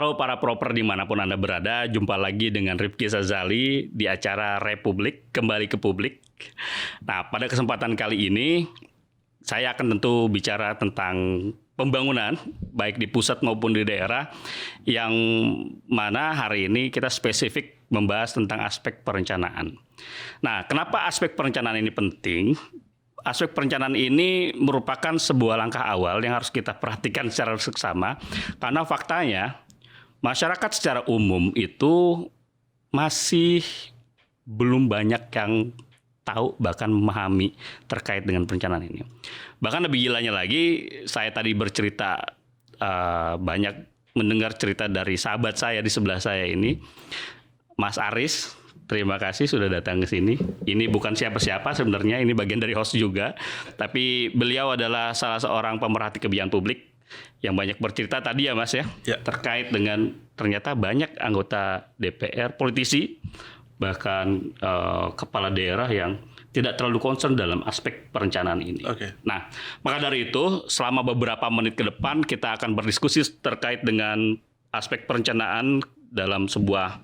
Halo para proper dimanapun Anda berada, jumpa lagi dengan Rifki Sazali di acara Republik Kembali ke Publik. Nah, pada kesempatan kali ini, saya akan tentu bicara tentang pembangunan, baik di pusat maupun di daerah, yang mana hari ini kita spesifik membahas tentang aspek perencanaan. Nah, kenapa aspek perencanaan ini penting? Aspek perencanaan ini merupakan sebuah langkah awal yang harus kita perhatikan secara seksama, karena faktanya masyarakat secara umum itu masih belum banyak yang tahu bahkan memahami terkait dengan perencanaan ini. Bahkan lebih gilanya lagi, saya tadi bercerita banyak mendengar cerita dari sahabat saya di sebelah saya ini, Mas Aris. Terima kasih sudah datang ke sini. Ini bukan siapa-siapa sebenarnya, ini bagian dari host juga. Tapi beliau adalah salah seorang pemerhati kebijakan publik yang banyak bercerita tadi ya Mas ya. Terkait dengan ternyata banyak anggota DPR, politisi, bahkan kepala daerah yang tidak terlalu concern dalam aspek perencanaan ini. Nah, maka dari itu selama beberapa menit ke depan kita akan berdiskusi terkait dengan aspek perencanaan dalam sebuah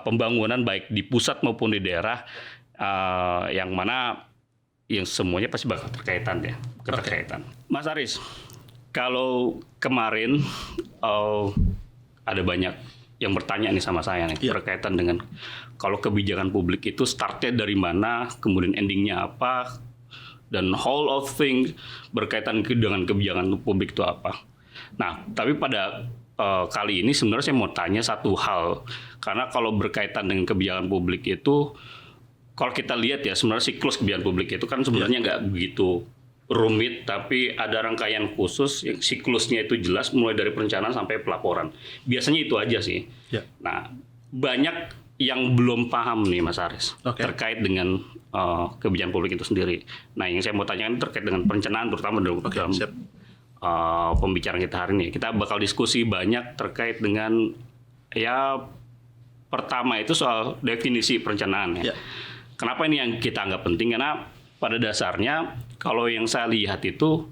pembangunan baik di pusat maupun di daerah, yang mana yang semuanya pasti bakal keterkaitan. Mas Aris, kalau kemarin ada banyak yang bertanya nih sama saya nih berkaitan dengan kalau kebijakan publik itu startnya dari mana, kemudian endingnya apa, dan whole of thing berkaitan dengan kebijakan publik itu apa. Nah, tapi pada kali ini sebenarnya saya mau tanya satu hal, karena kalau berkaitan dengan kebijakan publik itu, kalau kita lihat ya sebenarnya siklus kebijakan publik itu kan sebenarnya nggak begitu rumit, tapi ada rangkaian khusus yang siklusnya itu jelas mulai dari perencanaan sampai pelaporan. Biasanya itu aja sih. Nah, banyak yang belum paham nih Mas Aris terkait dengan kebijakan publik itu sendiri. Nah, yang saya mau tanyakan terkait dengan perencanaan, terutama dalam pembicaraan kita hari ini. Kita bakal diskusi banyak terkait dengan pertama itu soal definisi perencanaan ya. Kenapa ini yang kita anggap penting? Karena pada dasarnya kalau yang saya lihat itu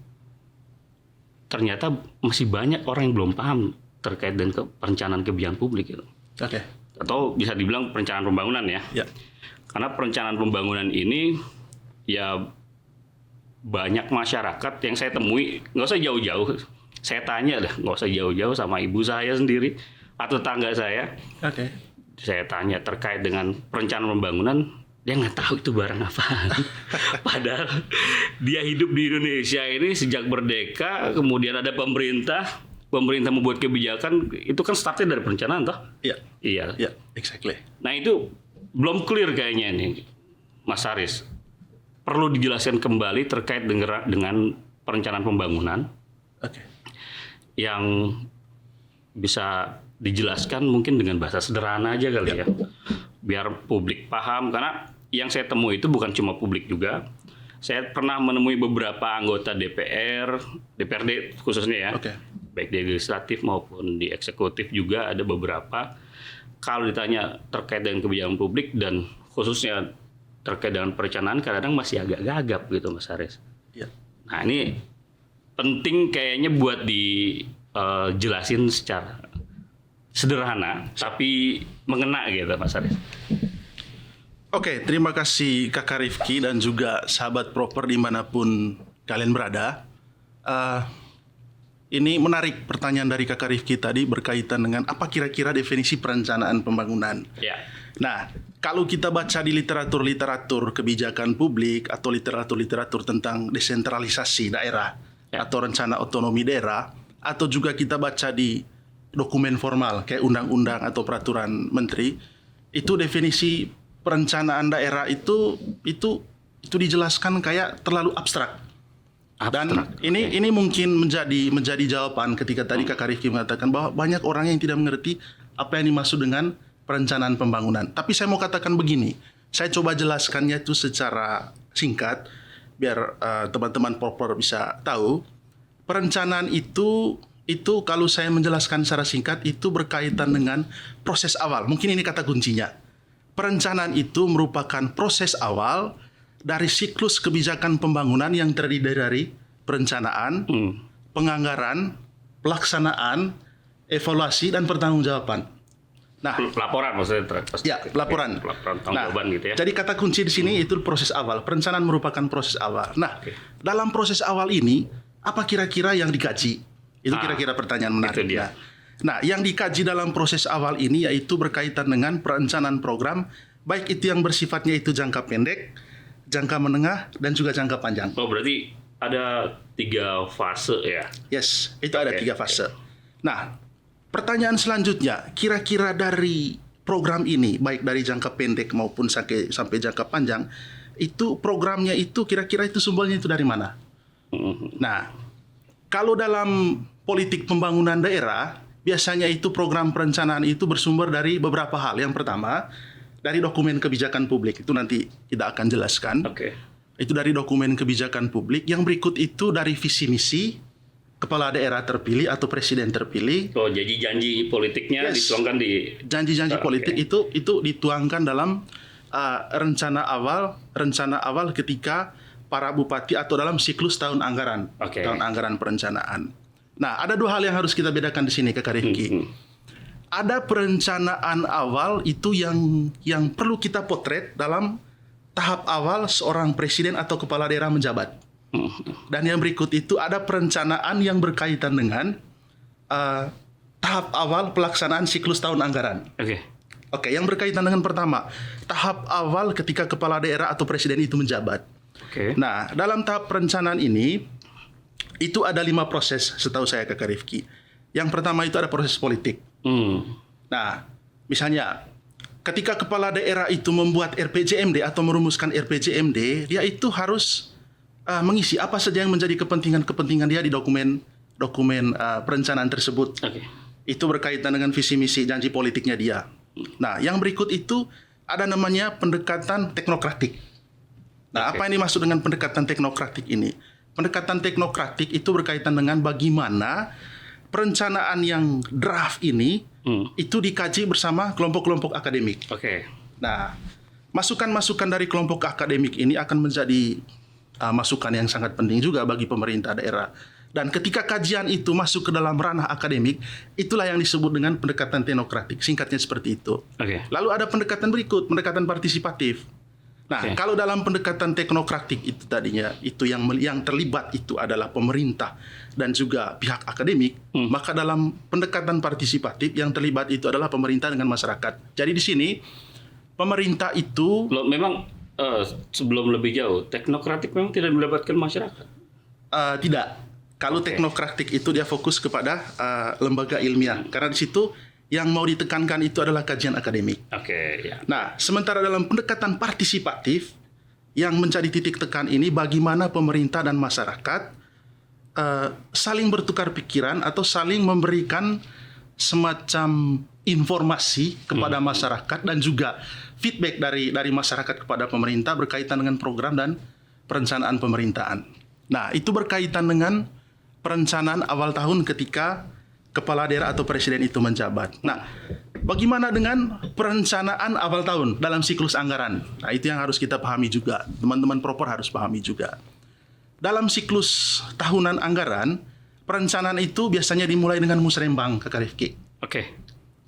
ternyata masih banyak orang yang belum paham terkait dengan perencanaan kebijakan publik gitu. Atau bisa dibilang perencanaan pembangunan ya. Karena perencanaan pembangunan ini ya banyak masyarakat yang saya temui, nggak usah jauh-jauh, saya tanya dah, nggak usah jauh-jauh sama ibu saya sendiri atau tetangga saya. Saya tanya terkait dengan perencanaan pembangunan, dia nggak tahu itu barang apa. Padahal dia hidup di Indonesia ini sejak merdeka, kemudian ada pemerintah membuat kebijakan, itu kan startnya dari perencanaan toh? Iya. Exactly. Nah itu belum clear kayaknya ini, Mas Aris. Perlu dijelaskan kembali terkait dengan perencanaan pembangunan yang bisa dijelaskan mungkin dengan bahasa sederhana aja kali ya, biar publik paham. Karena yang saya temui itu bukan cuma publik juga. Saya pernah menemui beberapa anggota DPRD khususnya ya, baik di legislatif maupun di eksekutif juga ada beberapa. Kalau ditanya terkait dengan kebijakan publik dan khususnya terkait dengan perencanaan, kadang-kadang masih agak gagap gitu Mas Aris. Nah ini penting kayaknya buat dijelasin secara sederhana tapi mengena gitu Mas Aris. Terima kasih Kakak Rifki dan juga sahabat proper dimanapun kalian berada. Ini menarik pertanyaan dari Kakak Rifki tadi berkaitan dengan apa kira-kira definisi perencanaan pembangunan. Nah, kalau kita baca di literatur kebijakan publik atau literatur tentang desentralisasi daerah atau rencana otonomi daerah, atau juga kita baca di dokumen formal kayak undang-undang atau peraturan menteri, itu definisi perencanaan daerah itu dijelaskan kayak terlalu abstrak. Dan ini mungkin menjadi jawaban ketika tadi Kakak Rifki mengatakan bahwa banyak orang yang tidak mengerti apa yang dimaksud dengan perencanaan pembangunan. Tapi saya mau katakan begini, saya coba jelaskannya itu secara singkat biar teman-teman proper bisa tahu. Perencanaan itu kalau saya menjelaskan secara singkat itu berkaitan dengan proses awal. Mungkin ini kata kuncinya. Perencanaan itu merupakan proses awal dari siklus kebijakan pembangunan yang terdiri dari perencanaan, penganggaran, pelaksanaan, evaluasi dan pertanggungjawaban. Nah, laporan maksudnya ya, laporan. Laporan tanggapan gitu ya. Jadi kata kunci di sini itu proses awal. Perencanaan merupakan proses awal. Nah, dalam proses awal ini apa kira-kira yang dikaji? Itu kira-kira pertanyaan menarik. Nah, yang dikaji dalam proses awal ini yaitu berkaitan dengan perencanaan program, baik itu yang bersifatnya itu jangka pendek, jangka menengah, dan juga jangka panjang. Oh, berarti ada 3 fase ya? Yes, itu ada 3 fase. Nah, pertanyaan selanjutnya, kira-kira dari program ini, baik dari jangka pendek maupun sampai jangka panjang, itu programnya itu kira-kira itu sumbernya itu dari mana? Nah, kalau dalam politik pembangunan daerah, biasanya itu program perencanaan itu bersumber dari beberapa hal. Yang pertama, dari dokumen kebijakan publik. Itu nanti kita akan jelaskan. Itu dari dokumen kebijakan publik. Yang berikut itu dari visi misi kepala daerah terpilih atau presiden terpilih. Oh, jadi janji politiknya dituangkan di janji-janji politik itu dituangkan dalam rencana awal ketika para bupati atau dalam siklus tahun anggaran, tahun anggaran perencanaan. Nah, ada 2 hal yang harus kita bedakan di sini, Kakak Rifki. Ada perencanaan awal itu yang perlu kita potret dalam tahap awal seorang presiden atau kepala daerah menjabat. Dan yang berikut itu ada perencanaan yang berkaitan dengan tahap awal pelaksanaan siklus tahun anggaran. Oke, yang berkaitan dengan pertama, tahap awal ketika kepala daerah atau presiden itu menjabat. Nah, dalam tahap perencanaan ini, itu ada 5 proses setahu saya, Kakak Rifki. Yang pertama itu ada proses politik. Nah, misalnya, ketika kepala daerah itu membuat RPJMD atau merumuskan RPJMD, dia itu harus mengisi apa saja yang menjadi kepentingan dia di dokumen perencanaan tersebut. Itu berkaitan dengan visi misi janji politiknya dia. Nah, yang berikut itu ada namanya pendekatan teknokratik. Nah, apa yang dimaksud dengan pendekatan teknokratik ini? Pendekatan teknokratik itu berkaitan dengan bagaimana perencanaan yang draft ini itu dikaji bersama kelompok-kelompok akademik. Nah, masukan-masukan dari kelompok akademik ini akan menjadi masukan yang sangat penting juga bagi pemerintah daerah. Dan ketika kajian itu masuk ke dalam ranah akademik, itulah yang disebut dengan pendekatan teknokratik. Singkatnya seperti itu. Lalu ada pendekatan berikut, pendekatan partisipatif. Nah, kalau dalam pendekatan teknokratik itu tadinya, itu yang terlibat itu adalah pemerintah dan juga pihak akademik, maka dalam pendekatan partisipatif yang terlibat itu adalah pemerintah dengan masyarakat. Jadi di sini, pemerintah itu... Memang sebelum lebih jauh, teknokratik memang tidak melibatkan masyarakat? Tidak. Kalau teknokratik itu dia fokus kepada lembaga ilmiah. Karena di situ yang mau ditekankan itu adalah kajian akademik. Nah, sementara dalam pendekatan partisipatif, yang menjadi titik tekan ini bagaimana pemerintah dan masyarakat saling bertukar pikiran atau saling memberikan semacam informasi kepada masyarakat dan juga feedback dari masyarakat kepada pemerintah berkaitan dengan program dan perencanaan pemerintahan. Nah, itu berkaitan dengan perencanaan awal tahun ketika kepala daerah atau presiden itu menjabat. Nah, bagaimana dengan perencanaan awal tahun dalam siklus anggaran? Nah, itu yang harus kita pahami juga. Teman-teman propor harus pahami juga. Dalam siklus tahunan anggaran, perencanaan itu biasanya dimulai dengan musrembang, Kakak Rifki.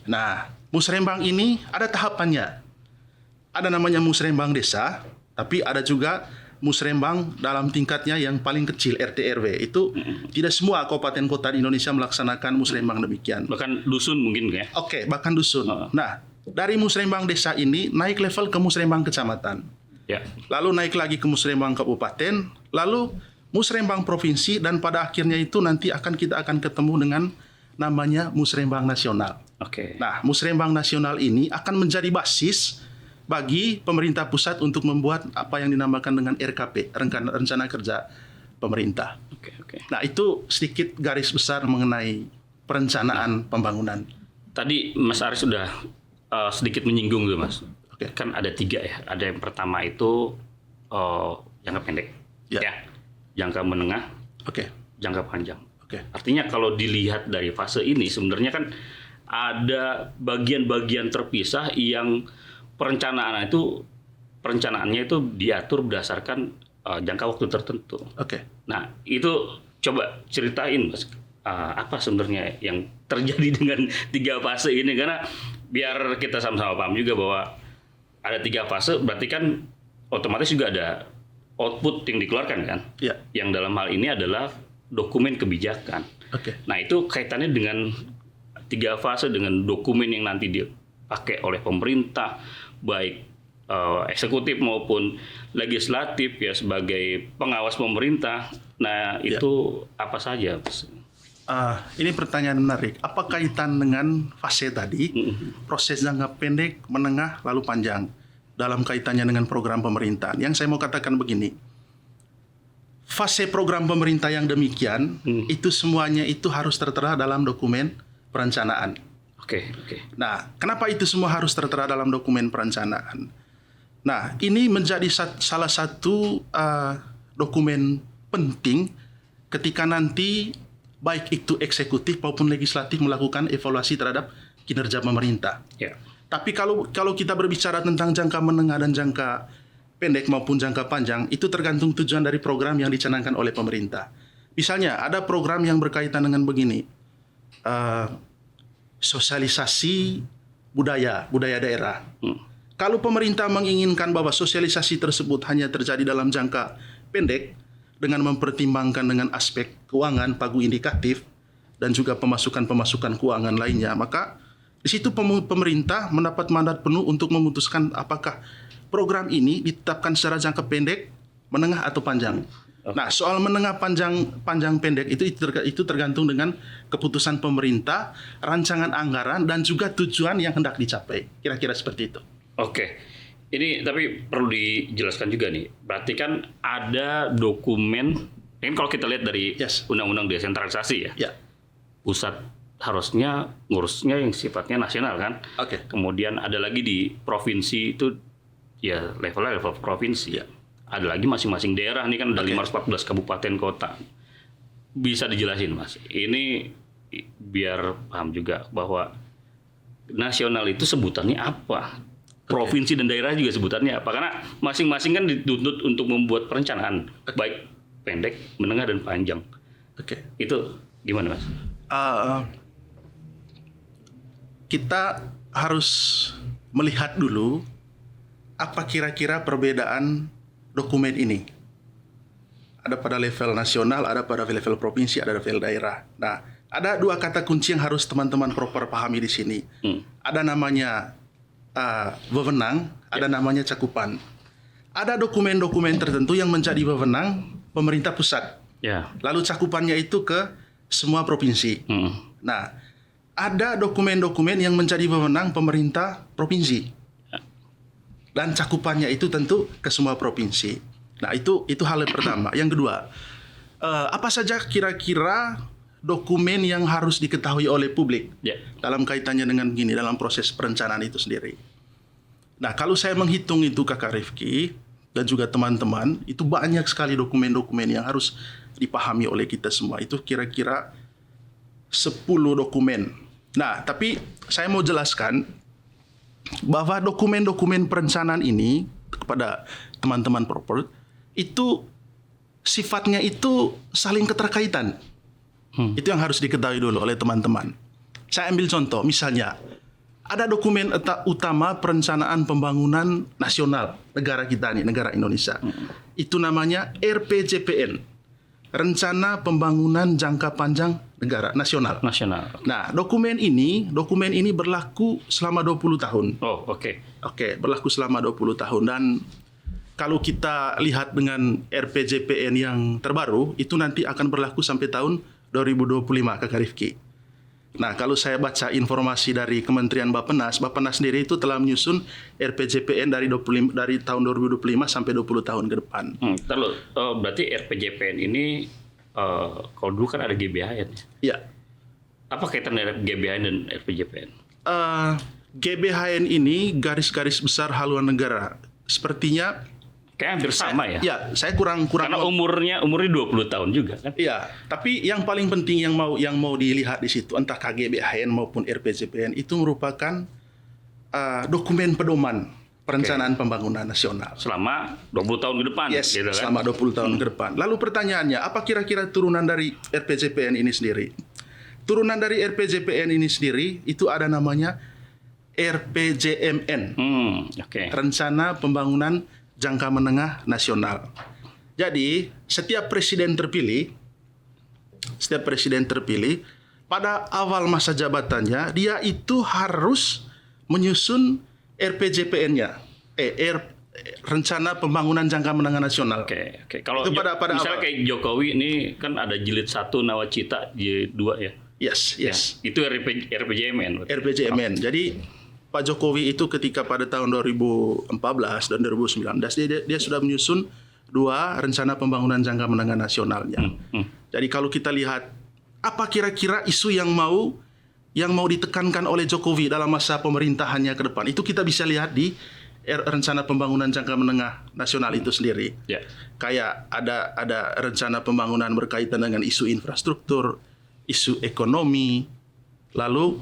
Nah, musrembang ini ada tahapannya. Ada namanya musrembang desa, tapi ada juga musrembang dalam tingkatnya yang paling kecil, RT RW. Itu tidak semua kabupaten kota di Indonesia melaksanakan musrembang demikian. Bahkan dusun mungkin ya? Bahkan dusun. Nah, dari musrembang desa ini naik level ke musrembang kecamatan. Lalu naik lagi ke musrembang kabupaten, lalu musrembang provinsi, dan pada akhirnya itu nanti kita akan ketemu dengan namanya musrembang nasional. Nah, musrembang nasional ini akan menjadi basis bagi pemerintah pusat untuk membuat apa yang dinamakan dengan RKP, Rencana Kerja Pemerintah. Nah, itu sedikit garis besar mengenai perencanaan pembangunan. Tadi Mas Aris sudah sedikit menyinggung tuh, Mas. Kan ada 3 ya. Ada yang pertama itu jangka pendek, jangka menengah, jangka panjang. Artinya kalau dilihat dari fase ini sebenarnya kan ada bagian-bagian terpisah yang perencanaannya itu diatur berdasarkan jangka waktu tertentu. Nah, itu coba ceritain, Mas, apa sebenarnya yang terjadi dengan 3 fase ini, karena biar kita sama-sama paham juga bahwa ada 3 fase, berarti kan otomatis juga ada output yang dikeluarkan kan, yang dalam hal ini adalah dokumen kebijakan. Nah itu kaitannya dengan 3 fase, dengan dokumen yang nanti dipakai oleh pemerintah, baik eksekutif maupun legislatif ya sebagai pengawas pemerintah. Nah itu apa saja? Ini pertanyaan menarik. Apa kaitan dengan fase tadi, proses jangka pendek, menengah, lalu panjang, dalam kaitannya dengan program pemerintahan? Yang saya mau katakan begini, fase program pemerintah yang demikian, itu semuanya itu harus tertera dalam dokumen perencanaan. Nah, kenapa itu semua harus tertera dalam dokumen perencanaan? Nah, ini menjadi salah satu dokumen penting ketika nanti baik itu eksekutif maupun legislatif melakukan evaluasi terhadap kinerja pemerintah. Tapi kalau kita berbicara tentang jangka menengah dan jangka pendek maupun jangka panjang, itu tergantung tujuan dari program yang dicanangkan oleh pemerintah. Misalnya ada program yang berkaitan dengan begini, sosialisasi budaya daerah. Kalau pemerintah menginginkan bahwa sosialisasi tersebut hanya terjadi dalam jangka pendek, dengan mempertimbangkan dengan aspek keuangan, pagu indikatif, dan juga pemasukan keuangan lainnya, maka di situ pemerintah mendapat mandat penuh untuk memutuskan apakah program ini ditetapkan secara jangka pendek, menengah, atau panjang. Nah, soal menengah, panjang, pendek itu tergantung dengan keputusan pemerintah, rancangan anggaran, dan juga tujuan yang hendak dicapai. Kira-kira seperti itu. Ini tapi perlu dijelaskan juga nih. Berarti kan ada dokumen, kan kalau kita lihat dari undang-undang desentralisasi ya. Pusat harusnya ngurusnya yang sifatnya nasional kan. Kemudian ada lagi di provinsi itu ya level provinsi. Ada lagi masing-masing daerah, nih kan ada 514 kabupaten kota. Bisa dijelasin Mas. Ini biar paham juga bahwa nasional itu sebutannya apa? Provinsi dan daerah juga sebutannya apa? Karena masing-masing kan dituntut untuk membuat perencanaan baik pendek, menengah, dan panjang. Itu gimana Mas? Kita harus melihat dulu apa kira-kira perbedaan dokumen ini. Ada pada level nasional, ada pada level provinsi, ada level daerah. Nah, ada 2 kata kunci yang harus teman-teman proper pahami di sini. Ada namanya wewenang, ada namanya cakupan. Ada dokumen-dokumen tertentu yang menjadi wewenang pemerintah pusat. Lalu cakupannya itu ke semua provinsi. Nah, ada dokumen-dokumen yang menjadi wewenang pemerintah provinsi. Dan cakupannya itu tentu ke semua provinsi. Nah, itu hal yang pertama. Yang kedua, apa saja kira-kira dokumen yang harus diketahui oleh publik dalam kaitannya dengan gini, dalam proses perencanaan itu sendiri. Nah, kalau saya menghitung itu Kakak Rifki dan juga teman-teman, itu banyak sekali dokumen-dokumen yang harus dipahami oleh kita semua. Itu kira-kira 10 dokumen. Nah, tapi saya mau jelaskan bahwa dokumen-dokumen perencanaan ini kepada teman-teman proper itu sifatnya itu saling keterkaitan. Itu yang harus diketahui dulu oleh teman-teman. Saya ambil contoh, misalnya ada dokumen utama perencanaan pembangunan nasional negara kita nih, negara Indonesia. Itu namanya RPJPN, Rencana Pembangunan Jangka Panjang Negara Nasional. Nah, dokumen ini berlaku selama 20 tahun. Berlaku selama 20 tahun. Dan kalau kita lihat dengan RPJPN yang terbaru, itu nanti akan berlaku sampai tahun 2025, Kakak Rifki. Nah, kalau saya baca informasi dari Kementerian Bappenas sendiri itu telah menyusun RPJPN dari tahun 2025 sampai 20 tahun ke depan. Berarti RPJPN ini kalau dulu kan ada GBHN. Apa kaitan dari GBHN dan RPJPN? GBHN ini garis-garis besar haluan negara. Sepertinya kayak hampir sama ya. Saya kurang karena umurnya 20 tahun juga kan. Tapi yang paling penting yang mau dilihat di situ entah KGBHN maupun RPJPN itu merupakan dokumen pedoman perencanaan pembangunan nasional. Selama 20 tahun ke depan. Yes, gitu kan? selama 20 tahun ke depan. Lalu pertanyaannya, apa kira-kira turunan dari RPJPN ini sendiri? Turunan dari RPJPN ini sendiri itu ada namanya RPJMN. Rencana Pembangunan Jangka Menengah Nasional. Jadi, setiap presiden terpilih pada awal masa jabatannya dia itu harus menyusun RPJPN-nya, Rencana Pembangunan Jangka Menengah Nasional. Oke. Kalau itu pada misalnya awal. kayak Jokowi ini kan ada jilid 1 nawacita, jilid 2 ya. Yes. Ya, itu RPJMN. RPJMN. Jadi Pak Jokowi itu ketika pada tahun 2014 dan 2019 dia sudah menyusun 2 rencana pembangunan jangka menengah nasionalnya. Jadi kalau kita lihat apa kira-kira isu yang mau ditekankan oleh Jokowi dalam masa pemerintahannya ke depan, itu kita bisa lihat di rencana pembangunan jangka menengah nasional itu sendiri. Kayak ada rencana pembangunan berkaitan dengan isu infrastruktur, isu ekonomi, lalu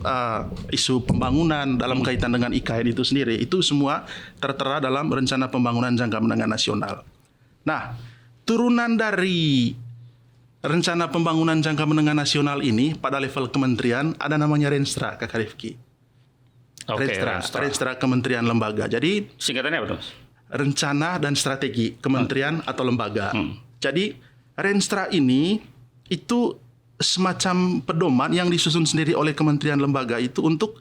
isu pembangunan dalam kaitan dengan IKN itu sendiri. Itu semua tertera dalam rencana pembangunan jangka menengah nasional. Nah, turunan dari rencana pembangunan jangka menengah nasional ini pada level kementerian ada namanya Renstra, Kakak Rifki. Renstra kementerian lembaga. Jadi singkatannya apa, Mas? Rencana dan strategi kementerian atau lembaga. Jadi Renstra ini itu semacam pedoman yang disusun sendiri oleh kementerian lembaga itu untuk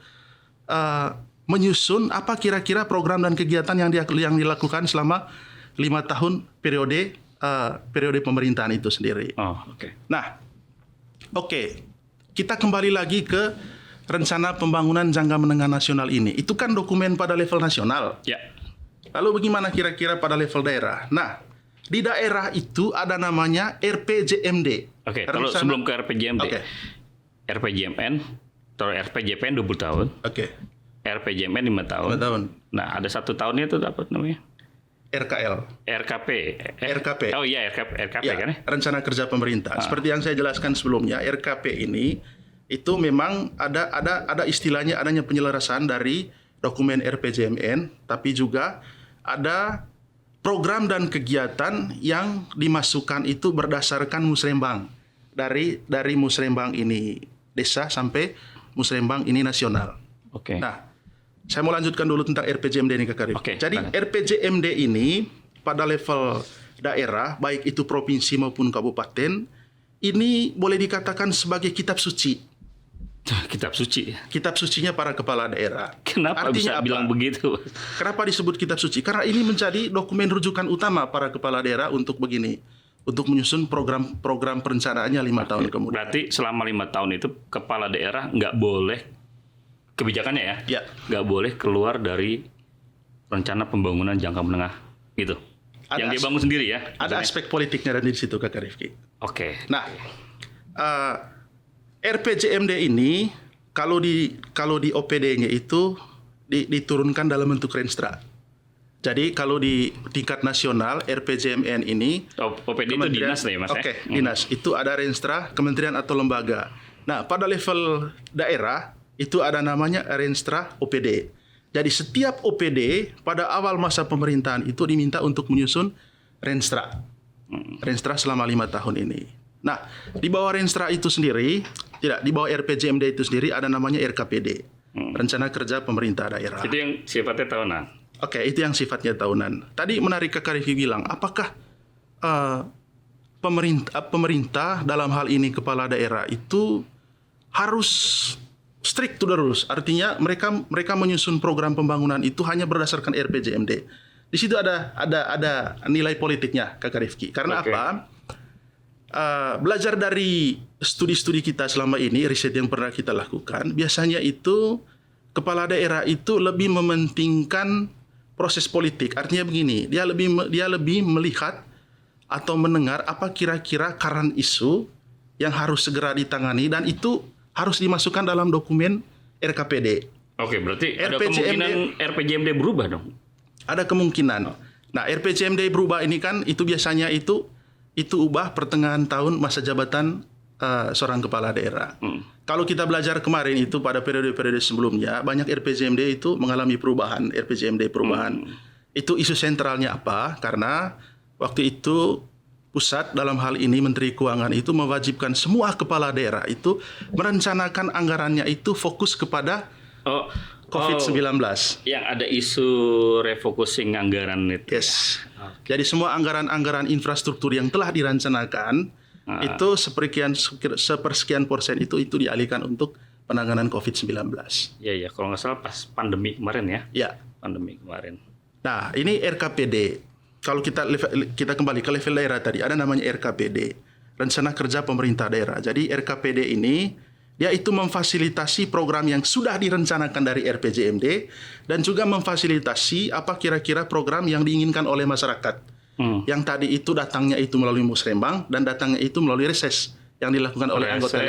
menyusun apa kira-kira program dan kegiatan yang dilakukan selama 5 tahun periode pemerintahan itu sendiri. Nah, kita kembali lagi ke rencana pembangunan jangka menengah nasional ini. Itu kan dokumen pada level nasional. Lalu bagaimana kira-kira pada level daerah? Nah, di daerah itu ada namanya RPJMD. Kalau sebelum ke RPJMD, RPJMN, atau RPJPN 20 tahun, RPJMN 5 tahun. Nah, ada 1 tahunnya itu apa namanya? RKP. Oh iya, RKP ya, kan ya? Rencana Kerja Pemerintah. Seperti yang saya jelaskan sebelumnya, RKP ini itu memang ada istilahnya adanya penyelarasan dari dokumen RPJMN, tapi juga ada program dan kegiatan yang dimasukkan itu berdasarkan musrembang. Dari musrembang ini desa sampai musrembang ini nasional. Nah, saya mau lanjutkan dulu tentang RPJMD ini, Kak Arif. Jadi RPJMD ini pada level daerah, baik itu provinsi maupun kabupaten, ini boleh dikatakan sebagai kitab suci. Kitab suci? Kitab sucinya para kepala daerah. Kenapa artinya bisa bilang begitu? Kenapa disebut kitab suci? Karena ini menjadi dokumen rujukan utama para kepala daerah untuk menyusun program perencanaannya 5 tahun kemudian. Berarti selama 5 tahun itu kepala daerah nggak boleh, kebijakannya ya, nggak boleh keluar dari rencana pembangunan jangka menengah gitu. Yang dia bangun sendiri ya. Ada aspek politiknya di situ, Kak Rifki. Nah, RPJMD ini kalau di OPD-nya itu diturunkan dalam bentuk Renstra. Jadi kalau di tingkat nasional RPJMN ini OPD itu dinas ya, Mas. Dinas. Itu ada Renstra, kementerian atau lembaga. Nah, pada level daerah itu ada namanya Renstra OPD. Jadi setiap OPD pada awal masa pemerintahan itu diminta untuk menyusun Renstra. Renstra selama 5 tahun ini. Nah, di bawah Renstra itu sendiri, di bawah RPJMD itu sendiri ada namanya RKPD. Rencana Kerja Pemerintah Daerah. Itu yang sifatnya tahunan. Itu yang sifatnya tahunan. Tadi menarik Kak Rifki bilang, apakah pemerintah dalam hal ini kepala daerah itu harus strict to the rules? Artinya mereka menyusun program pembangunan itu hanya berdasarkan RPJMD. Di situ ada nilai politiknya, Kak Rifki. Karena apa? Belajar dari studi-studi kita selama ini, riset yang pernah kita lakukan, biasanya itu kepala daerah itu lebih mementingkan proses politik. Artinya begini, dia lebih melihat atau mendengar apa kira-kira current isu yang harus segera ditangani dan itu harus dimasukkan dalam dokumen RKPD. Berarti ada kemungkinan RPJMD berubah dong? Ada kemungkinan. Nah, RPJMD berubah ini kan itu biasanya itu ubah pertengahan tahun masa jabatan seorang kepala daerah. kalau kita belajar kemarin itu pada periode-periode sebelumnya, banyak RPJMD itu mengalami perubahan, RPJMD perubahan. Itu isu sentralnya apa? Karena waktu itu pusat dalam hal ini Menteri Keuangan itu mewajibkan semua kepala daerah itu merencanakan anggarannya itu fokus kepada COVID-19. Yang ada isu refocusing anggaran itu. Yes. Jadi semua anggaran-anggaran infrastruktur yang telah direncanakan itu sepersekian persen itu dialihkan untuk penanganan COVID-19. Iya, kalau nggak salah pas pandemi kemarin ya. Ya. Pandemi kemarin. Nah, ini RKPD. Kalau kita kembali ke level daerah tadi, ada namanya RKPD, Rencana Kerja Pemerintah Daerah. Jadi RKPD ini dia itu memfasilitasi program yang sudah direncanakan dari RPJMD dan juga memfasilitasi apa kira-kira program yang diinginkan oleh masyarakat. Yang tadi itu datangnya itu melalui musrembang dan datangnya itu melalui reses yang dilakukan oleh anggota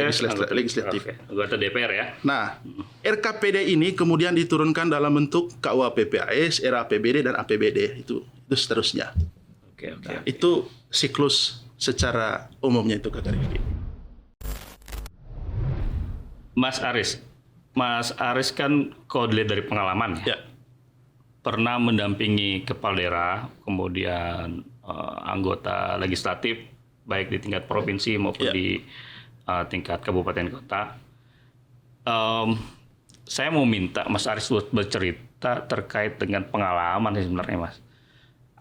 legislatif. Anggota DPR ya. Nah, RKPD ini kemudian diturunkan dalam bentuk KUA PPAS, RAPBD dan APBD itu seterusnya. Oke. Itu siklus secara umumnya itu Kakak Rifki. Mas Aris kan kalau dilihat dari pengalaman ya, pernah mendampingi kepala daerah, kemudian anggota legislatif baik di tingkat provinsi maupun di tingkat kabupaten kota. Saya mau minta Mas Aris buat bercerita terkait dengan pengalaman sih sebenarnya, Mas.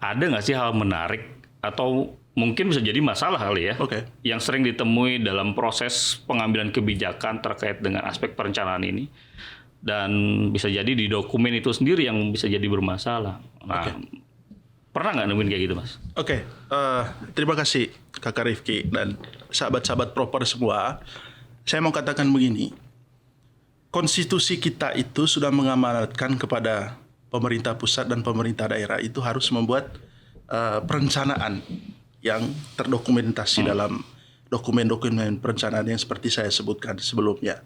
Ada nggak sih hal menarik atau mungkin bisa jadi masalah kali ya, yang sering ditemui dalam proses pengambilan kebijakan terkait dengan aspek perencanaan ini, dan bisa jadi di dokumen itu sendiri yang bisa jadi bermasalah. Nah, pernah nggak nemuin kayak gitu, Mas? Terima kasih Kakak Rifki dan sahabat-sahabat proper semua. Saya mau katakan begini, konstitusi kita itu sudah mengamanatkan kepada pemerintah pusat dan pemerintah daerah itu harus membuat perencanaan yang terdokumentasi dalam dokumen-dokumen perencanaan yang seperti saya sebutkan sebelumnya.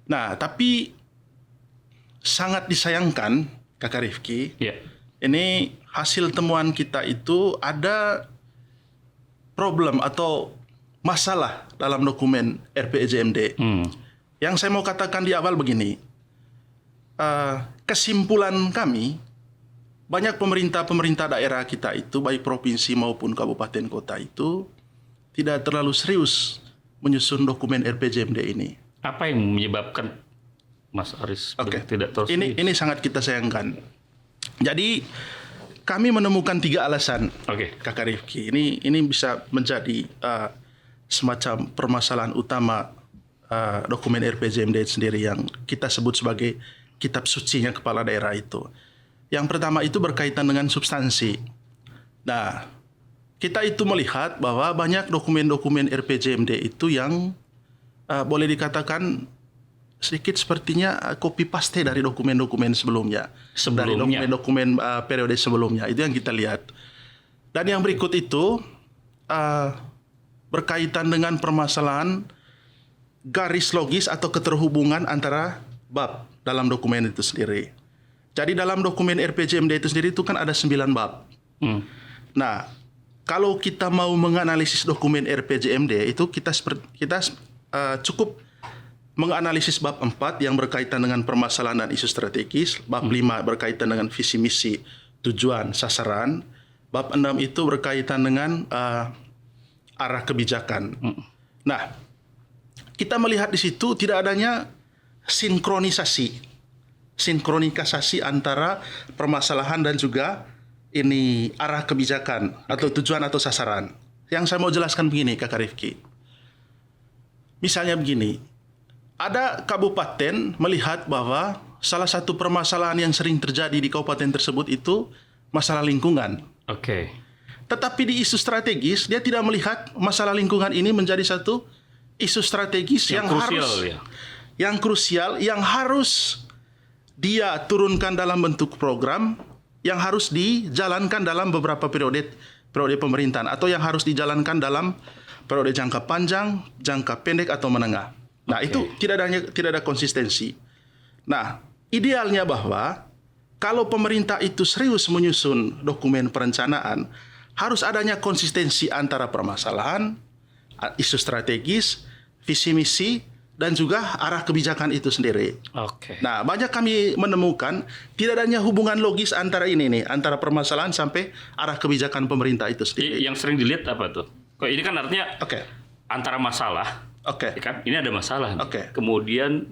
Nah, tapi sangat disayangkan Kakak Rifki, ini hasil temuan kita itu ada problem atau masalah dalam dokumen RPJMD. Yang saya mau katakan di awal begini, kesimpulan kami, banyak pemerintah daerah kita itu, baik provinsi maupun kabupaten kota itu, tidak terlalu serius menyusun dokumen RPJMD ini. Apa yang menyebabkan Mas Aris tidak terus? Ini sangat kita sayangkan. Jadi kami menemukan 3 alasan, Kakak Rifki. Ini bisa menjadi semacam permasalahan utama dokumen RPJMD sendiri yang kita sebut sebagai kitab sucinya kepala daerah itu. Yang pertama itu berkaitan dengan substansi. Nah, kita itu melihat bahwa banyak dokumen-dokumen RPJMD itu yang boleh dikatakan sedikit sepertinya copy paste dari dokumen-dokumen sebelumnya. Dari dokumen-dokumen periode sebelumnya. Itu yang kita lihat. Dan yang berikut itu berkaitan dengan permasalahan garis logis atau keterhubungan antara bab dalam dokumen itu sendiri. Jadi dalam dokumen RPJMD itu sendiri itu kan ada 9 bab. Nah, kalau kita mau menganalisis dokumen RPJMD itu kita cukup menganalisis bab 4 yang berkaitan dengan permasalahan dan isu strategis, bab 5 berkaitan dengan visi misi, tujuan, sasaran, bab 6 itu berkaitan dengan arah kebijakan. Nah, kita melihat di situ tidak adanya sinkronisasi antara permasalahan dan juga ini arah kebijakan atau tujuan atau sasaran. Yang saya mau jelaskan begini, Kakak Rifki. Misalnya begini, ada kabupaten melihat bahwa salah satu permasalahan yang sering terjadi di kabupaten tersebut itu masalah lingkungan. Tetapi di isu strategis dia tidak melihat masalah lingkungan ini menjadi satu isu strategis yang krusial yang harus dia turunkan dalam bentuk program yang harus dijalankan dalam beberapa periode pemerintahan atau yang harus dijalankan dalam periode jangka panjang, jangka pendek atau menengah. Nah, itu tidak ada konsistensi. Nah, idealnya bahwa kalau pemerintah itu serius menyusun dokumen perencanaan, harus adanya konsistensi antara permasalahan, isu strategis, visi misi dan juga arah kebijakan itu sendiri. Oke. Nah, banyak kami menemukan tidak adanya hubungan logis antara ini nih, antara permasalahan sampai arah kebijakan pemerintah itu sendiri. Yang sering dilihat apa tuh? Kok ini kan artinya Oke. antara masalah, Oke. ya kan? Ini ada masalah. nih. Oke. Kemudian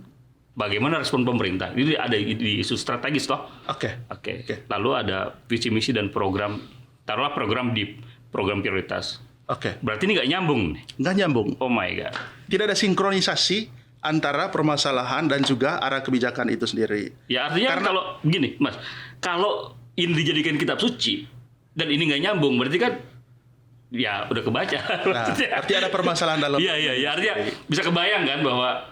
bagaimana respon pemerintah? Ini ada di isu strategis toh. Oke. Oke. Oke. Lalu ada visi misi dan program. Taruhlah program di program prioritas. Oke. Berarti ini nggak nyambung nih. Nggak nyambung. Oh my god. Tidak ada sinkronisasi antara permasalahan dan juga arah kebijakan itu sendiri. Ya artinya Karena- kalau gini, Mas, kalau ini dijadikan kitab suci dan ini nggak nyambung, berarti kan ya udah kebaca. Nah, arti ada permasalahan dalam. Iya, artinya bisa kebayang kan bahwa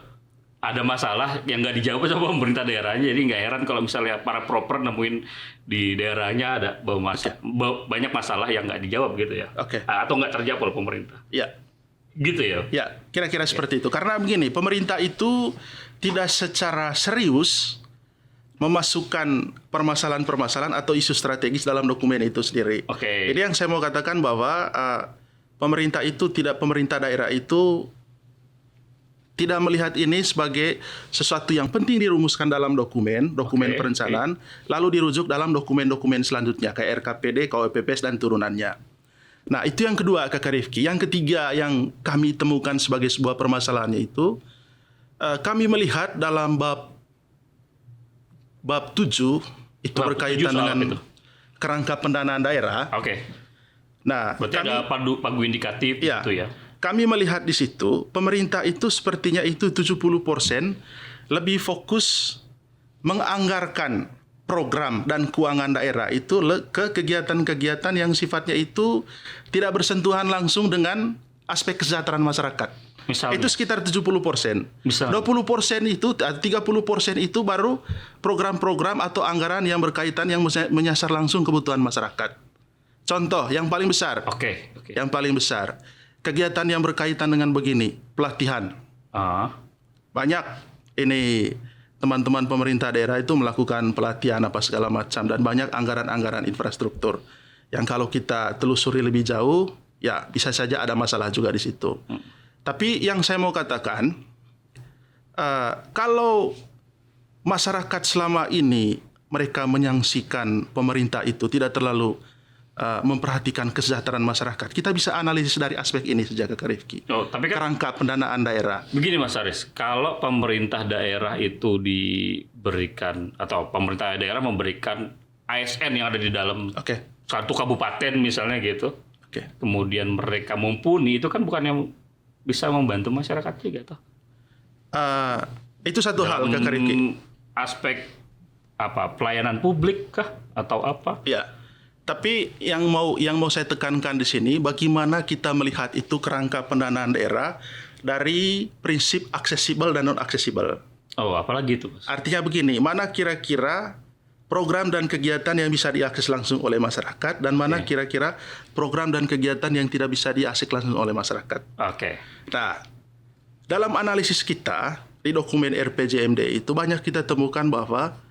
ada masalah yang nggak dijawab sama pemerintah daerahnya. Jadi nggak heran kalau misalnya para proper nemuin di daerahnya ada banyak masalah yang nggak dijawab gitu ya. Oke. Atau nggak terjawab oleh pemerintah. Ya. Gitu ya. Ya, kira-kira seperti itu. Karena begini, pemerintah itu tidak secara serius memasukkan permasalahan-permasalahan atau isu strategis dalam dokumen itu sendiri. Oke. Jadi yang saya mau katakan bahwa pemerintah daerah itu tidak melihat ini sebagai sesuatu yang penting dirumuskan dalam dokumen Oke, perencanaan, lalu dirujuk dalam dokumen-dokumen selanjutnya kayak RKPD, KUPPS dan turunannya. Nah, itu yang kedua, Kakak Rifki. Yang ketiga yang kami temukan sebagai sebuah permasalahannya itu, kami melihat dalam bab 7 itu Bab berkaitan 7 soal apa dengan itu? kerangka pendanaan daerah. Oke. Nah, Berarti ada pagu indikatif Ya. gitu ya. Kami melihat di situ pemerintah itu sepertinya itu 70% lebih fokus menganggarkan program dan keuangan daerah itu ke kegiatan-kegiatan yang sifatnya itu tidak bersentuhan langsung dengan aspek kesejahteraan masyarakat. Misalnya. Itu sekitar 70%. Misalnya. 20% itu 30% itu baru program-program atau anggaran yang berkaitan yang menyasar langsung kebutuhan masyarakat. Contoh yang paling besar. Oke. Yang paling besar. Kegiatan yang berkaitan dengan begini, pelatihan. Banyak ini teman-teman pemerintah daerah itu melakukan pelatihan apa segala macam dan banyak anggaran-anggaran infrastruktur yang kalau kita telusuri lebih jauh, ya bisa saja ada masalah juga di situ. Tapi yang saya mau katakan, kalau masyarakat selama ini mereka menyaksikan pemerintah itu tidak terlalu memperhatikan kesejahteraan masyarakat. Kita bisa analisis dari aspek ini sejak Kak Rifki. Oh, tapi kan Kerangka pendanaan daerah. begini Mas Aris, kalau pemerintah daerah itu diberikan atau pemerintah daerah memberikan ASN yang ada di dalam Oke. satu kabupaten misalnya gitu, Oke. kemudian mereka mumpuni, itu kan bukan yang bisa membantu masyarakat juga toh. Itu satu hal Kak Rifki. Aspek apa pelayanan publik kah atau apa? Ya. Tapi yang mau saya tekankan di sini, bagaimana kita melihat itu kerangka pendanaan daerah dari prinsip aksesibel dan non aksesibel. Oh, apalagi itu, Mas? Artinya begini, mana kira-kira program dan kegiatan yang bisa diakses langsung oleh masyarakat dan mana kira-kira program dan kegiatan yang tidak bisa diakses langsung oleh masyarakat. Oke. Nah, dalam analisis kita di dokumen RPJMD itu banyak kita temukan bahwa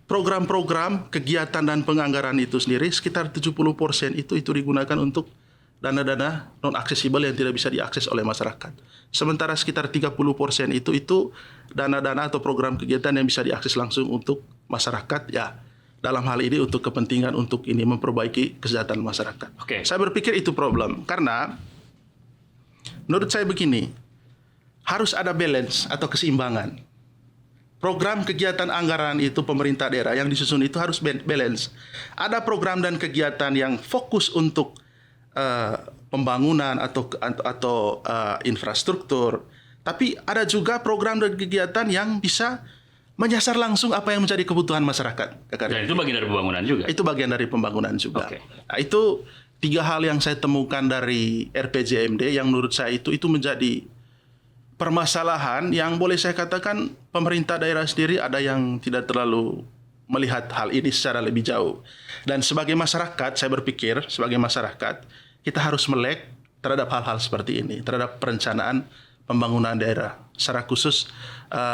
program-program, kegiatan dan penganggaran itu sendiri sekitar 70% itu digunakan untuk dana-dana non aksesibel yang tidak bisa diakses oleh masyarakat. Sementara sekitar 30% itu dana-dana atau program kegiatan yang bisa diakses langsung untuk masyarakat, ya dalam hal ini untuk kepentingan untuk ini memperbaiki kesejahteraan masyarakat. Oke. Saya berpikir itu problem karena menurut saya begini, harus ada balance atau keseimbangan. Program kegiatan anggaran itu pemerintah daerah yang disusun itu harus balance. Ada program dan kegiatan yang fokus untuk pembangunan atau infrastruktur, tapi ada juga program dan kegiatan yang bisa menyasar langsung apa yang menjadi kebutuhan masyarakat. Dan itu bagian dari pembangunan juga. Itu bagian dari pembangunan juga. Oke. Nah, itu 3 hal yang saya temukan dari RPJMD yang menurut saya itu menjadi permasalahan yang boleh saya katakan pemerintah daerah sendiri ada yang tidak terlalu melihat hal ini secara lebih jauh. Dan sebagai masyarakat, saya berpikir sebagai masyarakat, kita harus melek terhadap hal-hal seperti ini, terhadap perencanaan pembangunan daerah, secara khusus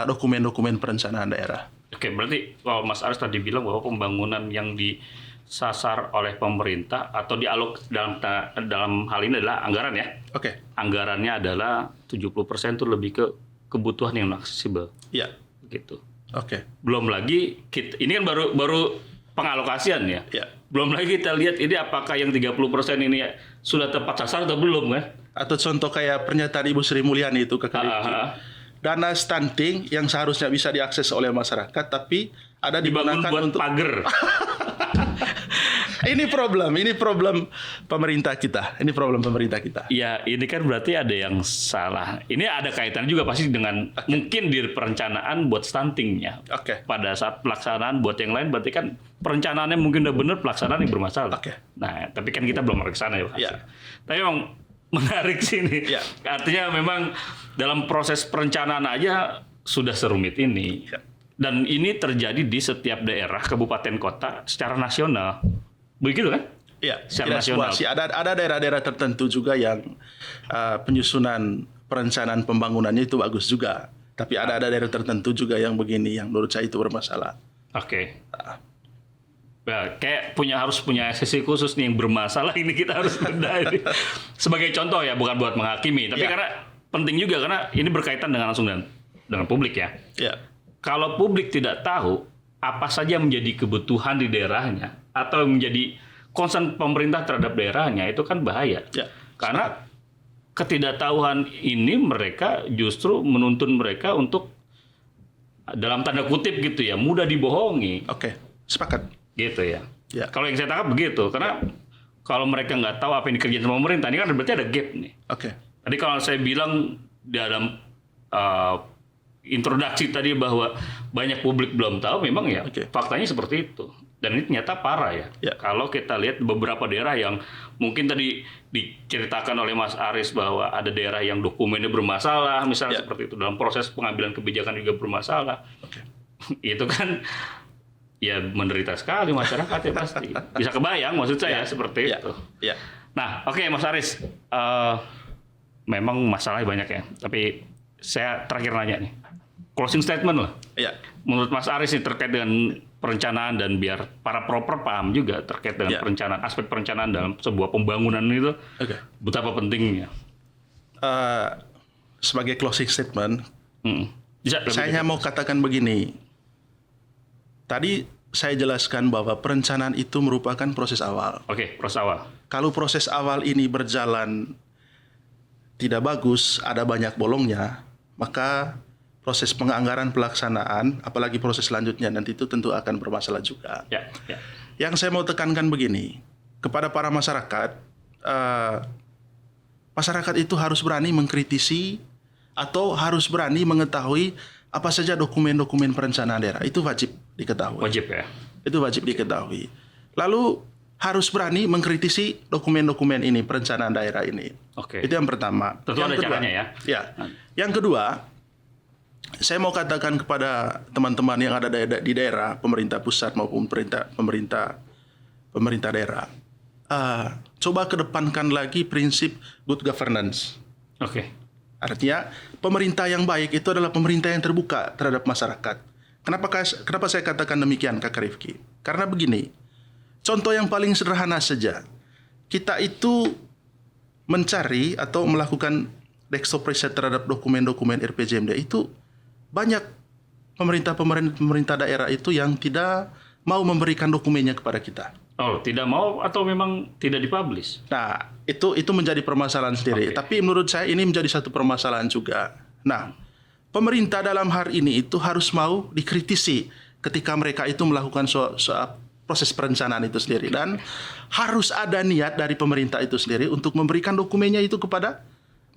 dokumen-dokumen perencanaan daerah. Oke, berarti kalau Mas Aris tadi bilang bahwa pembangunan yang disasar oleh pemerintah atau dialog dalam hal ini adalah anggaran ya. Oke. Anggarannya adalah 70% itu lebih ke kebutuhan yang aksesibel. Ya. Gitu. Oke. Belum lagi ini kan baru pengalokasian ya. Ya. Belum lagi kita lihat ini apakah yang 30% ini sudah tepat sasaran atau belum kan? Atau contoh kayak pernyataan Ibu Sri Mulyani itu ke Rifki. Dana stunting yang seharusnya bisa diakses oleh masyarakat tapi ada dibangun digunakan buat untuk pagar. Ini problem pemerintah kita. Ya, ini kan berarti ada yang salah. Ini ada kaitan juga pasti dengan mungkin di perencanaan buat stuntingnya. Pada saat pelaksanaan buat yang lain berarti kan perencanaannya mungkin udah benar, pelaksanaan yang bermasalah. Nah, tapi kan kita belum ke sana ya. Tapi memang menarik sih ini. Artinya memang dalam proses perencanaan aja sudah serumit ini. Dan ini terjadi di setiap daerah, kabupaten, kota secara nasional. Begitu kan? Iya, secara nasional. Ada daerah-daerah tertentu juga yang penyusunan perencanaan pembangunannya itu bagus juga. Tapi ada daerah tertentu juga yang begini, yang menurut saya itu bermasalah. Ya, kayak harus punya sesi khusus nih yang bermasalah ini kita harus bedah ini. Sebagai contoh ya, bukan buat menghakimi, tapi karena penting juga karena ini berkaitan dengan langsung dengan publik ya. Kalau publik tidak tahu apa saja menjadi kebutuhan di daerahnya atau menjadi concern pemerintah terhadap daerahnya, itu kan bahaya. Karena ketidaktahuan ini mereka justru menuntun mereka untuk dalam tanda kutip gitu ya, mudah dibohongi. Sepakat. Gitu ya. Kalau yang saya tangkap begitu, karena kalau mereka nggak tahu apa yang dikerjain sama pemerintah, ini kan berarti ada gap nih. Tadi kalau saya bilang dalam introduksi tadi bahwa banyak publik belum tahu, memang ya faktanya seperti itu. Dan ini ternyata parah ya. Kalau kita lihat beberapa daerah yang mungkin tadi diceritakan oleh Mas Aris bahwa ada daerah yang dokumennya bermasalah, misalnya seperti itu, dalam proses pengambilan kebijakan juga bermasalah. Itu kan ya menderita sekali masyarakat ya pasti. Bisa kebayang maksud saya seperti itu. Nah, Mas Aris, memang masalahnya banyak ya. Tapi saya terakhir nanya nih, closing statement lah. Menurut Mas Aris ini terkait dengan perencanaan dan biar para proper paham juga terkait dengan perencanaan, aspek perencanaan dalam sebuah pembangunan itu betapa pentingnya. Sebagai closing statement, saya hanya mau katakan begini. Tadi saya jelaskan bahwa perencanaan itu merupakan proses awal. Proses awal. Kalau proses awal ini berjalan tidak bagus, ada banyak bolongnya, maka proses penganggaran pelaksanaan, apalagi proses selanjutnya nanti itu tentu akan bermasalah juga. Yang saya mau tekankan begini, kepada para masyarakat, masyarakat itu harus berani mengkritisi atau harus berani mengetahui apa saja dokumen-dokumen perencanaan daerah. Itu wajib diketahui. Itu wajib diketahui. Lalu harus berani mengkritisi dokumen-dokumen ini, perencanaan daerah ini. Itu yang pertama. Tentu ada caranya ya. Yang kedua, saya mau katakan kepada teman-teman yang ada di daerah, pemerintah pusat maupun pemerintah daerah, coba kedepankan lagi prinsip good governance. Artinya pemerintah yang baik itu adalah pemerintah yang terbuka terhadap masyarakat. Kenapa saya katakan demikian, Kak Rifki? Karena begini, contoh yang paling sederhana saja, kita itu mencari atau melakukan desktop riset terhadap dokumen-dokumen RPJMD itu banyak pemerintah daerah itu yang tidak mau memberikan dokumennya kepada kita. Tidak mau atau memang tidak dipublish? Nah, itu menjadi permasalahan sendiri. Tapi menurut saya ini menjadi satu permasalahan juga. Nah, pemerintah dalam hal ini itu harus mau dikritisi ketika mereka itu melakukan proses perencanaan itu sendiri. Dan harus ada niat dari pemerintah itu sendiri untuk memberikan dokumennya itu kepada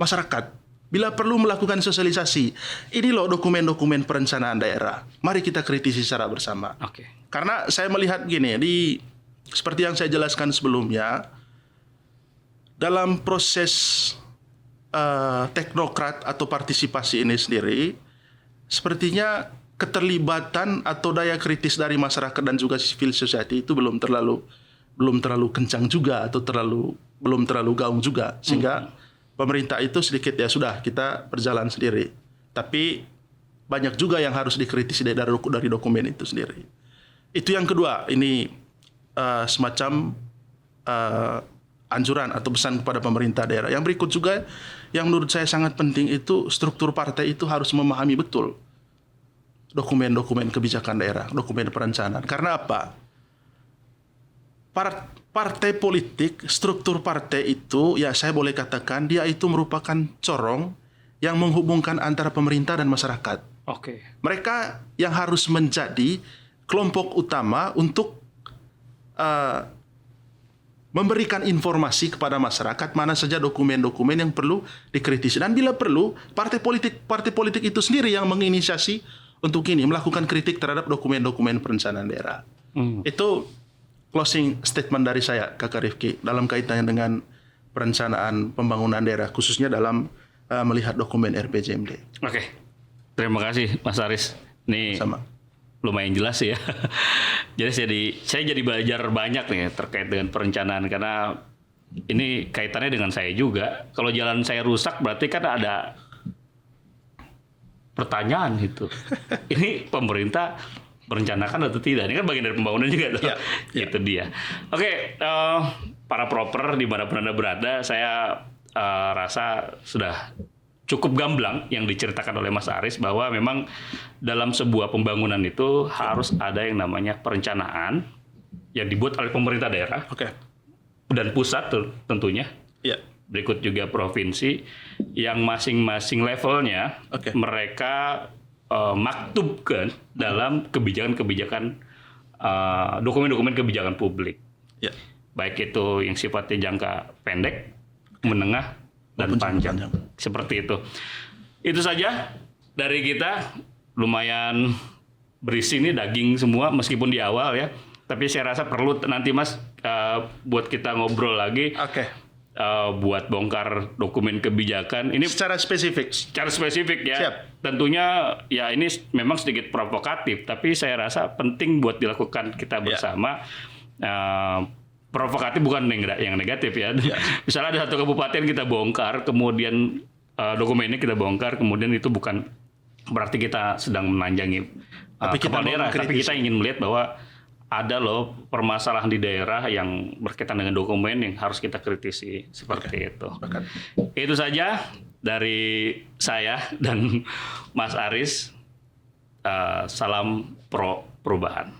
masyarakat. Bila perlu melakukan sosialisasi, ini loh dokumen-dokumen perencanaan daerah. Mari kita kritisi secara bersama. Karena saya melihat gini, seperti yang saya jelaskan sebelumnya, dalam proses teknokrat atau partisipasi ini sendiri, sepertinya keterlibatan atau daya kritis dari masyarakat dan juga civil society itu belum terlalu kencang juga atau belum terlalu gaung juga, sehingga pemerintah itu sedikit ya sudah kita berjalan sendiri. Tapi banyak juga yang harus dikritisi dari dokumen itu sendiri. Itu yang kedua, ini semacam anjuran atau pesan kepada pemerintah daerah. Yang berikut juga yang menurut saya sangat penting itu struktur partai itu harus memahami betul dokumen-dokumen kebijakan daerah, dokumen perencanaan. Karena apa? Partai politik, struktur partai itu ya saya boleh katakan dia itu merupakan corong yang menghubungkan antara pemerintah dan masyarakat. Oke. Mereka yang harus menjadi kelompok utama untuk memberikan informasi kepada masyarakat mana saja dokumen-dokumen yang perlu dikritisi, dan bila perlu partai politik itu sendiri yang menginisiasi untuk ini melakukan kritik terhadap dokumen-dokumen perencanaan daerah. Itu closing statement dari saya, Kakak Rifki, dalam kaitannya dengan perencanaan pembangunan daerah, khususnya dalam melihat dokumen RPJMD. Oke, terima kasih Mas Aris. Ini Sama. lumayan jelas ya. Jadi saya jadi belajar banyak nih terkait dengan perencanaan, karena ini kaitannya dengan saya juga. Kalau jalan saya rusak berarti kan ada pertanyaan itu. Ini pemerintah merencanakan atau tidak? Ini kan bagian dari pembangunan juga tuh. Ya, ya. Itu dia. Oke, para proper dimanapun Anda berada, saya rasa sudah cukup gamblang yang diceritakan oleh Mas Aris, bahwa memang dalam sebuah pembangunan itu harus ada yang namanya perencanaan yang dibuat oleh pemerintah daerah dan pusat tentunya. Ya. Berikut juga provinsi yang masing-masing levelnya mereka maktubkan dalam kebijakan-kebijakan, dokumen-dokumen kebijakan publik. Ya. Baik itu yang sifatnya jangka pendek, menengah, dan panjang. Seperti itu. Itu saja dari kita. Lumayan berisi nih, daging semua meskipun di awal ya. Tapi saya rasa perlu nanti Mas buat kita ngobrol lagi. Buat bongkar dokumen kebijakan ini secara spesifik ya. Siap. Tentunya ya ini memang sedikit provokatif, tapi saya rasa penting buat dilakukan kita bersama. Provokatif bukan yang negatif ya. Misalnya ada satu kabupaten kita bongkar, kemudian dokumennya kita bongkar, kemudian itu bukan berarti kita sedang menanjangi kepala daerah, tapi kita ingin melihat bahwa ada loh permasalahan di daerah yang berkaitan dengan dokumen yang harus kita kritisi, seperti itu. Itu saja dari saya dan Mas Aris. Salam perubahan.